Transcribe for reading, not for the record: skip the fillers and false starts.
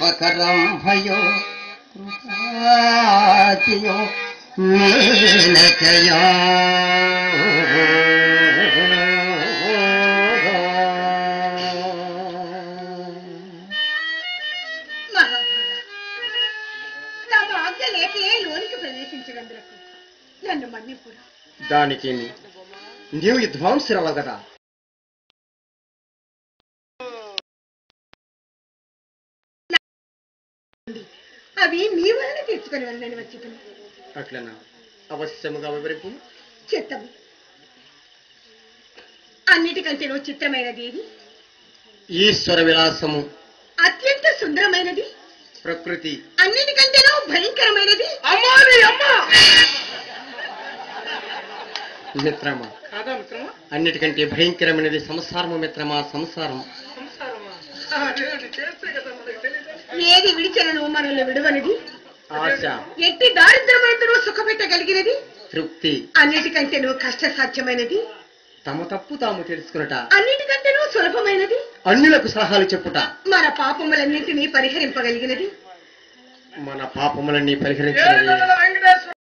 ఉపకరం భయో కృపాతియో మేనకయో నన్ను మన్నిపుడు. దానికేమి నీవు విద్వాంసురవ కదా. అవి నీ వలన తెచ్చుకొని వెళ్ళని వచ్చి అట్లనా? అవశ్యముగా వివరింపు. చిత్తము అన్నిటికంటే చిత్రమైనది ఏది? ఈశ్వర విలాసము. అత్యంత సుందరమైనది ప్రకృతి. అన్నిటికంటేనో భయంకరమైనది మిత్రమా. అన్నిటికంటే భయంకరమైనది సంసారము మిత్రమా. సంసారం. ఏది విడిచనను మనల్ని విడువనిది? ఆశ. ఎట్టి దారిద్ర్యమైనను సుఖపెట్టగలిగినది తృప్తి. అన్నిటికంటేనూ కష్ట సాధ్యమైనది తమ తప్పు తాము తెలుసుకున్నట. అన్నిటికంటేనూ సులభమైనది అన్యులకు సలహాలు చెప్పుట. మన పాపములన్నింటినీ పరిహరింపగలిగినది. మన పాపములన్నీ పరిహరించినది